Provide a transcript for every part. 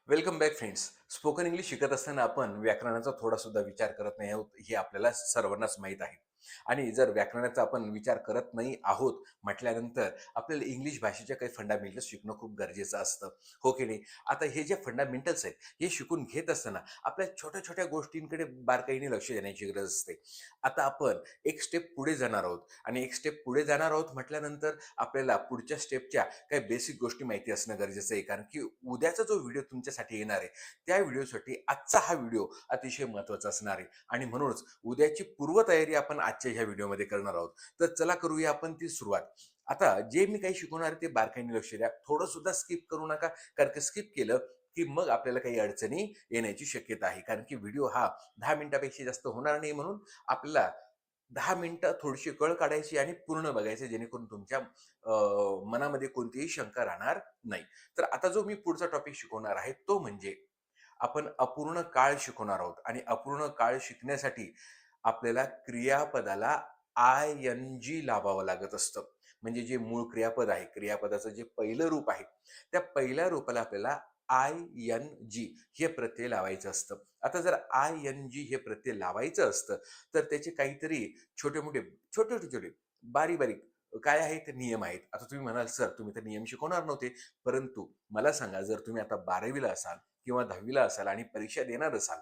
Welcome back friends. Spoken English शिकत असताना आपण व्याकरणाचा थोडा सुद्धा विचार करत नाही आहोत हे आपल्याला सर्वांनाच माहीत आहे. आणि जर व्याकरणाचा आपण विचार करत नाही आहोत म्हटल्यानंतर आपल्याला इंग्लिश भाषेच्या काही फंडामेंटल्स शिकणं खूप गरजेचं असतं. हो की नाही? आता हे जे फंडामेंटल्स आहेत हे शिकून घेत असताना आपल्या छोट्या-छोट्या गोष्टींकडे बारकाईने लक्ष देण्याची गरज असते. आता आपण एक स्टेप पुढे जाणार आहोत आणि एक स्टेप पुढे जाणार आहोत म्हटल्यानंतर आपल्याला पुढच्या स्टेपच्या काही बेसिक गोष्टी माहिती असणं गरजेचं आहे. कारण की उद्याचा जो व्हिडिओ तुमच्यासाठी येणार आहे, त्या व्हिडिओसाठी आजचा हा व्हिडिओ अतिशय महत्त्वाचा असणार आहे आणि म्हणूनच उद्याची पूर्वतयारी आपण आजच्या ह्या व्हिडिओमध्ये करणार आहोत. तर चला करूया आपण ती सुरुवात. आता जे मी काही शिकवणार आहे ते बारकाईने लक्ष द्या. थोडं सुद्धा स्किप करू नका. कारण की स्किप केलं की मग आपल्याला काही अडचणी येण्याची शक्यता आहे. कारण की व्हिडिओ हा 10 मिनिटापेक्षा जास्त होणार नाही म्हणून आपल्याला 10 मिनिटं थोडीशी कळ काढायची आणि पूर्ण बघायचं जेणेकरून तुमच्या मनामध्ये कोणतीही शंका राहणार नाही. तर आता जो मी पुढचा टॉपिक शिकवणार आहे तो म्हणजे आपण अपूर्ण काळ शिकवणार आहोत आणि अपूर्ण काळ शिकण्यासाठी आपल्याला क्रियापदाला आय-एन-जी लावावं लागत असतं. म्हणजे जे मूळ क्रियापद आहे, क्रियापदाचं जे पहिलं रूप आहे, त्या पहिल्या रूपाला आपल्याला आय-एन-जी हे प्रत्यय लावायचं असतं. आता जर आय-एन-जी हे प्रत्यय लावायचं असतं, तर त्याचे काहीतरी छोटे-मोठे, छोटे-छोटे, बारीक-बारीक काय आहेत नियम आहेत. आता तुम्ही म्हणाल, "सर तुम्ही तर नियम शिकवणार नव्हते." परंतु मला सांगा, जर तुम्ही आता 12वी असाल किंवा 10वी असाल आणि परीक्षा देणार असाल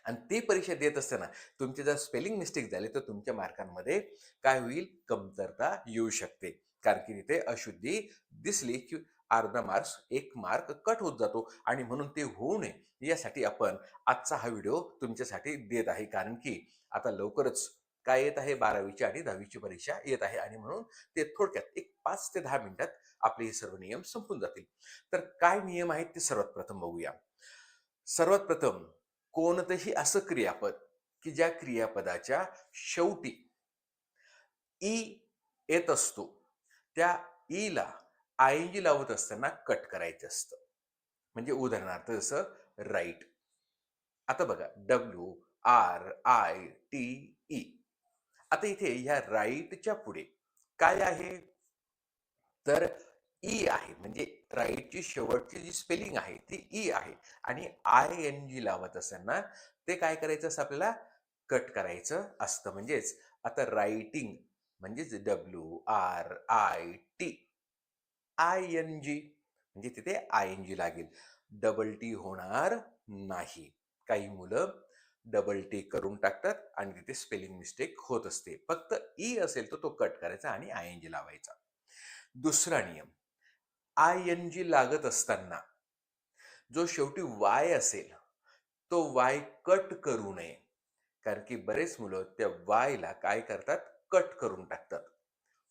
आणि ते परीक्षा देत असताना तुमचे जर स्पेलिंग मिस्टेक झाले, तर तुमच्या मार्कांमध्ये काय होईल? कमतरता येऊ शकते. कारण की तिथे अशुद्धी दिसली की अर्धा मार्क्स 1 मार्क कट होत जातो आणि म्हणून ते होऊ नये यासाठी आपण आजचा हा व्हिडिओ तुमच्यासाठी देत आहे. कारण की आता लवकरच काय येत आहे 12वीची आणि 10वीची परीक्षा येत आहे आणि म्हणून ते थोडक्यात एक 5 ते 10 मिनिटात आपले हे सर्व नियम संपून जातील. तर काय नियम आहेत ते सर्वात प्रथम बघूया. सर्वात प्रथम कोणतंही असं क्रियापद की ज्या क्रियापदाच्या शेवटी ई येत असतो, त्या ईला आयएनजी लावत असताना कट करायचं असतं. म्हणजे उदाहरणार्थ जसं राईट. आता बघा WRITE. आता इथे ह्या राईटच्या पुढे काय आहे? तर ई आहे. म्हणजे राईटची शेवटची जी स्पेलिंग आहे ती ई आहे आणि आय-एन-जी लावत असताना ते काय करायचं असतं आपल्याला? कट करायचं असतं. म्हणजेच आता रायटिंग म्हणजेच WRIT, आय-एन-जी म्हणजे तिथे आय-एन-जी लागेल. डबल टी होणार नाही. काही मुलं डबल टी करून टाकतात आणि तिथे स्पेलिंग मिस्टेक होत असते. फक्त ई असेल तर तो कट करायचा आणि आय-एन-जी लावायचा. दुसरा नियम, आय-एन-जी लागत असताना जो शेवटी वाय असेल, तो वाय कट करू नये. कारण की बरेच मुलं त्या वायला काय करतात? कट करून टाकतात.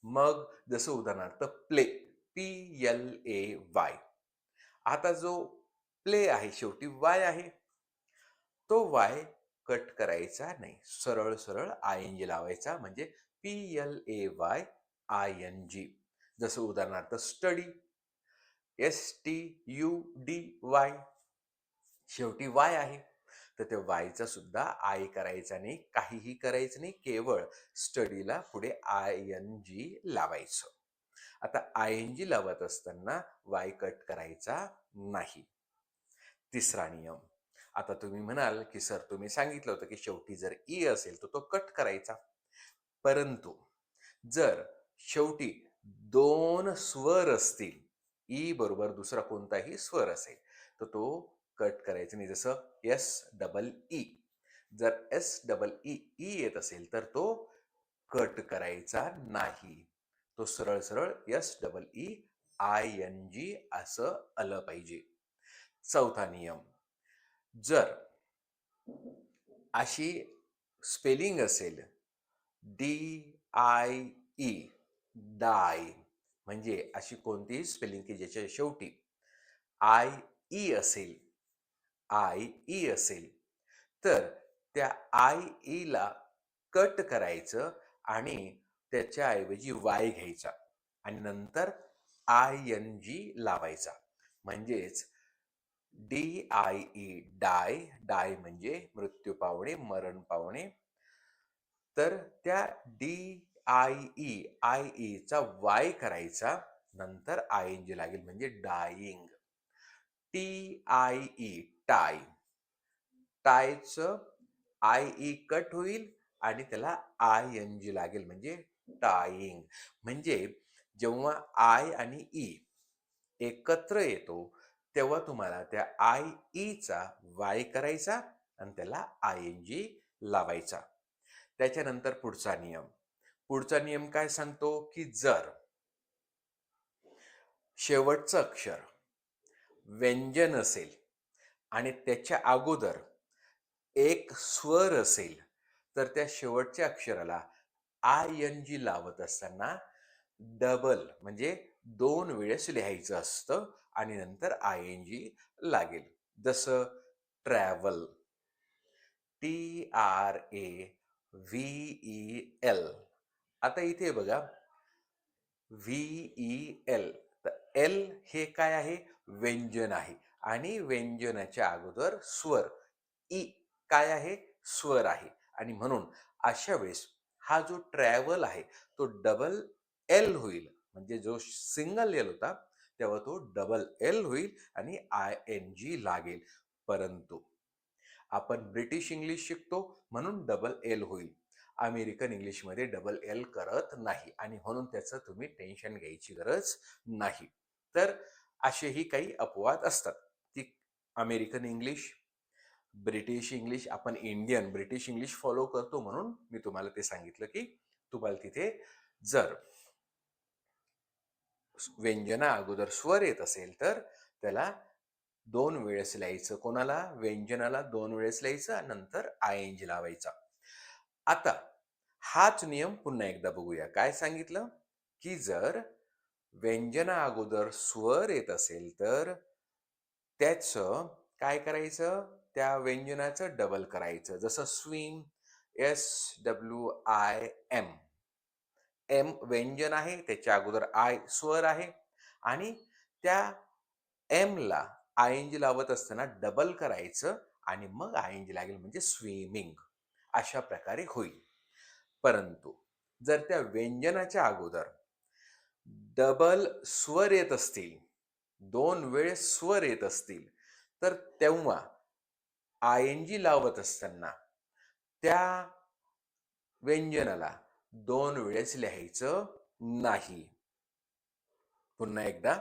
मग जसं उदाहरणार्थ प्ले, PLAY. आता जो प्ले आहे शेवटी वाय आहे. तो वाय कट करायचा नाही. सरळ-सरळ आय-एन-जी लावायचा म्हणजे PLAY-ING. जसं उदाहरणार्थ स्टडी, STUDY. शेवटी वाय आहे. तर त्या वायचा सुद्धा आय करायचा नाही, काहीही करायचं नाही. केवळ स्टडीला पुढे आय-एन-जी लावायचं. आता आय-एन-जी लावत असताना वाय कट करायचा नाही. तिसरा नियम. आता तुम्ही म्हणाल, की "सर तुम्ही सांगितलं होतं, की शेवटी जर ई असेल तर तो कट करायचा." परंतु जर शेवटी 2 स्वर असतील, ई बरोबर दुसरा कोणताही स्वर असेल, तर तो कट करायचा नाही. जसं एस डबल ई. जर एस डबल ई, ई येत असेल, तर तो कट करायचा नाही. तो सरळ-सरळ एस डबल ई, आय-एन-जी असं आलं पाहिजे. चौथा नियम. जर अशी स्पेलिंग असेल DIE, डाय, म्हणजे अशी कोणतीही स्पेलिंग की ज्याच्या शेवटी आय-ई असेल, आय-ई असेल, तर त्या आय-ईला कट करायचं आणि त्याच्याऐवजी वाय घ्यायचा आणि नंतर आय-एन-जी लावायचा. म्हणजेच DIE, डाय, डाय म्हणजे मृत्यू पावणे, मरण पावणे. तर त्या DIE, आय-ईचा वाय करायचा, नंतर आय-एन-जी लागेल म्हणजे डायिंग. TIE, tie. टायचं IE कट होईल आणि त्याला ING लागेल म्हणजे टायिंग. म्हणजे जेव्हा आय आणि ई एकत्र येतो, तेव्हा तुम्हाला त्या IEचा वाय करायचा आणि त्याला ING लावायचा. त्याच्यानंतर पुढचा नियम. पुढचा नियम काय सांगतो, की जर शेवटचं अक्षर व्यंजन असेल आणि त्याच्या अगोदर एक स्वर असेल, तर त्या शेवटच्या अक्षराला ING लावत असताना डबल म्हणजे 2 वेळेस लिहायचं असतं आणि नंतर ING लागेल. जसं ट्रॅव्हल, TRAVEL. आता इथे बघा, VEL. तर एल हे काय आहे? व्यंजन आहे आणि व्यंजनाच्या अगोदर स्वर ई काय आहे? स्वर आहे आणि म्हणून अशा वेळेस हा जो ट्रॅव्हल आहे तो डबल एल होईल. म्हणजे जो सिंगल एल होता तेव्हा तो डबल एल होईल आणि ING लागेल. परंतु आपण ब्रिटिश इंग्लिश शिकतो म्हणून डबल एल होईल. अमेरिकन इंग्लिशमध्ये डबल एल करत नाही आणि म्हणून त्याचं तुम्ही टेन्शन घ्यायची गरज नाही. तर असेही काही अपवाद असतात, की अमेरिकन इंग्लिश, ब्रिटिश इंग्लिश, आपण इंडियन ब्रिटिश इंग्लिश फॉलो करतो म्हणून मी तुम्हाला ते सांगितलं, की तुम्हाला तिथे जर व्यंजना अगोदर स्वर येत असेल तर त्याला 2 वेळेस लिहायचं. कोणाला? व्यंजनाला 2 वेळेस लिहायचं, नंतर ING लावायचा. आता हाच नियम पुन्हा एकदा बघूया. काय सांगितलं? की जर व्यंजना अगोदर स्वर येत असेल तर त्याचं काय करायचं? त्या व्यंजनाचं डबल करायचं. जसं स्विम, SWIM. एम व्यंजन आहे, त्याच्या अगोदर आय स्वर आहे आणि त्या एमला ING लावत असताना डबल करायचं आणि मग ING लागेल म्हणजे स्विमिंग. अशा प्रकारे होईल. परंतु जर त्या व्यंजनाच्या अगोदर डबल स्वर येत असतील, 2 वेळेस स्वर येत असतील, तर तेव्हा ING लावत असताना त्या व्यंजनाला 2 वेळेस लिहायचं नाही. पुन्हा एकदा,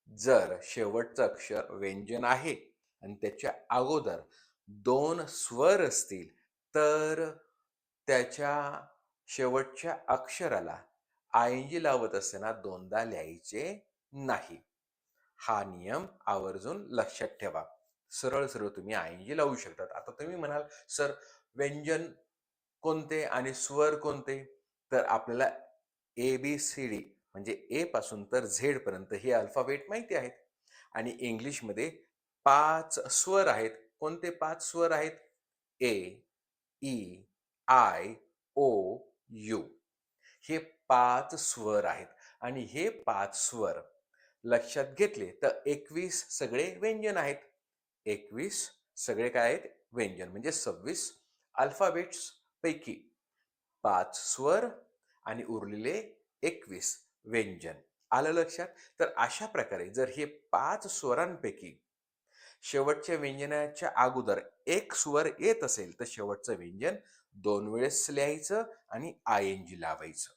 जर शेवटचं अक्षर व्यंजन आहे आणि त्याच्या अगोदर 2 स्वर असतील, तर त्याच्या शेवटच्या अक्षराला ING लावत असताना दोनदा लिहायचे नाही. हा नियम आवर्जून लक्षात ठेवा. सरळ-सरळ तुम्ही ING लावू शकतात. आता तुम्ही म्हणाल, "सर, व्यंजन कोणते आणि स्वर कोणते?" तर आपल्याला ABCD म्हणजे ए पासून तर झेड पर्यंत हे अल्फाबेट माहिती आहेत आणि इंग्लिशमध्ये 5 स्वर आहेत. कोणते 5 स्वर आहेत? ए, ई, आय, ओ, यू. हे 5 स्वर आहेत आणि हे 5 स्वर लक्षात घेतले तर 21 सगळे व्यंजन आहेत. 21 सगळे काय आहेत? व्यंजन. म्हणजे 26 अल्फाबेट्स पैकी 5 स्वर आणि उरलेले 21 व्यंजन. आलं लक्षात? तर अशा प्रकारे जर हे 5 स्वरांपैकी शेवटच्या व्यंजनाच्या अगोदर एक स्वर येत असेल, तर शेवटचं व्यंजन 2 वेळेस लिहायचं आणि ING लावायचं.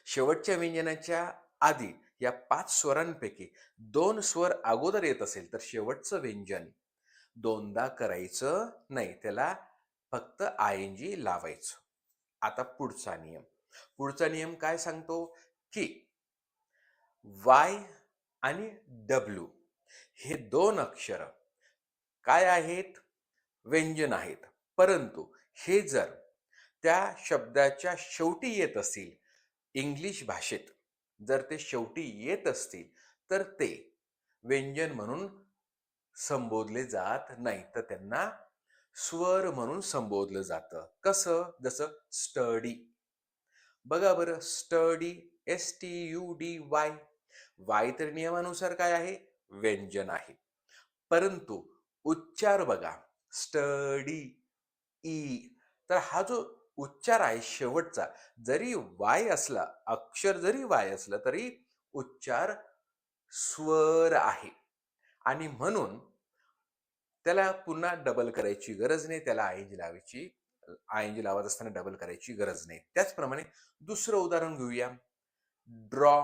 शेवटच्या व्यंजनाच्या आधी या 5 स्वरांपैकी 2 स्वर अगोदर येत असेल, तर शेवटचं व्यंजन दोनदा करायचं नाही. त्याला फक्त ING लावायचं. आता पुढचा नियम. पुढचा नियम काय सांगतो, की वाय आणि डब्ल्यू हे 2 अक्षर काय आहेत? व्यंजन आहेत. परंतु हे जर त्या शब्दाच्या शेवटी येत असतील, इंग्लिश भाषेत जर ते शेवटी येत असतील, तर ते व्यंजन म्हणून संबोधले जात नाही. तर त्यांना स्वर म्हणून संबोधलं जातं. कसं? जसं स्टडी. बघा बरं, स्टडी, STUDY. वाय तर नियमानुसार काय आहे? व्यंजन आहे. परंतु उच्चार बघा, स्टडी, ई. तर हा जो उच्चार आहे शेवटचा, जरी वाय असला, अक्षर जरी वाय असलं, तरी उच्चार स्वर आहे. आणि म्हणून त्याला पुन्हा डबल करायची गरज नाही. त्याला आय-एन-जी लावत असताना डबल करायची गरज नाही. त्याचप्रमाणे दुसरं उदाहरण घेऊया. Draw,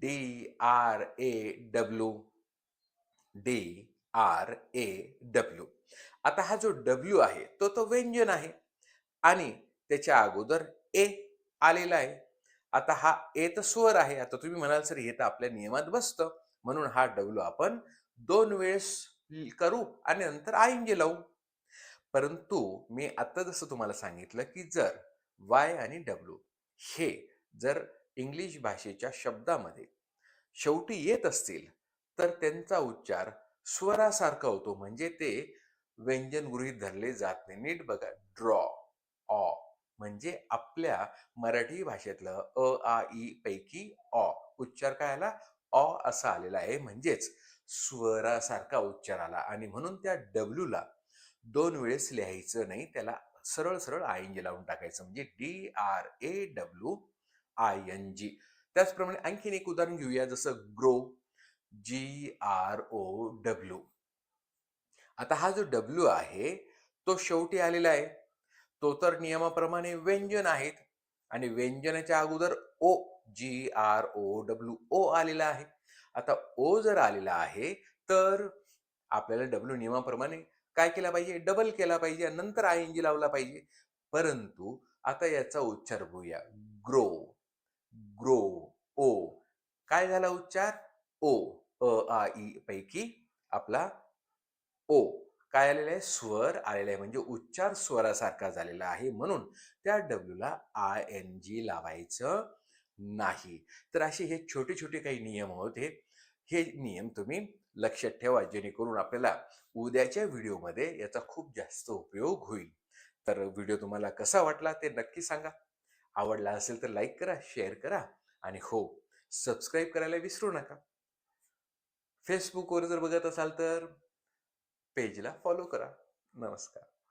D-R-A-W, D-R-A-W. आता हा जो डब्ल्यू आहे तो व्यंजन आहे आणि त्याच्या अगोदर ए आलेला आहे. आता हा ए तर स्वर आहे. आता तुम्ही म्हणाल सर हे तर आपल्या नियमात बसतं. म्हणून हा डब्ल्यू आपण 2 वेळेस करू आणि नंतर आय-एन-जी लावू. परंतु मी आता जसं तुम्हाला सांगितलं, की जर वाय आणि डब्ल्यू हे जर इंग्लिश भाषेच्या शब्दामध्ये शेवटी येत असतील, तर त्यांचा उच्चार स्वरासारखा होतो. म्हणजे ते व्यंजन गृहीत धरले जात नाही. नीट बघा, ड्रॉ, ऑ म्हणजे आपल्या मराठी भाषेतलं अ, आ, इ पैकी ऑ उच्चार काय आला? ऑ असा आलेला आहे. म्हणजेच स्वरासारखा उच्चार आला आणि म्हणून त्या डब्ल्यूला 2 वेळेस लिहायचं नाही. त्याला सरळ-सरळ आय-एन-जी लावून टाकायचं. म्हणजे D-R-A-W-I-N-G. त्याचप्रमाणे आणखीन एक उदाहरण घेऊया जसं ग्रो, G-R-O-W. आता हा जो डब्ल्यू आहे, तो शेवटी आलेला आहे. तो तर नियमाप्रमाणे व्यंजन आहेत आणि व्यंजनाच्या अगोदर ओ, G-R-O-W, ओ आलेला आहे. आता ओ जर आलेला आहे, तर आपल्याला डब्ल्यू नियमाप्रमाणे काय केला पाहिजे? डबल केला पाहिजे आणि नंतर आय-एन-जी लावला पाहिजे. परंतु आता याचा उच्चार बघूया. ग्रो, ग्रो, ओ. काय झाला उच्चार? ओ. अ, आ, इ पैकी आपला ओ. काय आलेलं आहे? स्वर आलेला आहे. म्हणजे उच्चार स्वरासारखा झालेला आहे. म्हणून त्या डब्ल्यूला आय-एन-जी लावायचं नाही. तर असे हे छोटे-छोटे काही नियम होते. हे नियम तुम्ही लक्षात ठेवा, जेणेकरून आपल्याला उद्याच्या व्हिडिओमध्ये याचा खूप जास्त उपयोग होईल. तर व्हिडिओ तुम्हाला कसा वाटला ते नक्की सांगा. आवडला असेल तर लाईक करा, शेअर करा आणि हो, सबस्क्राईब करायला विसरू नका. Facebookवर जर बघत असाल तर पेजला फॉलो करा. नमस्कार.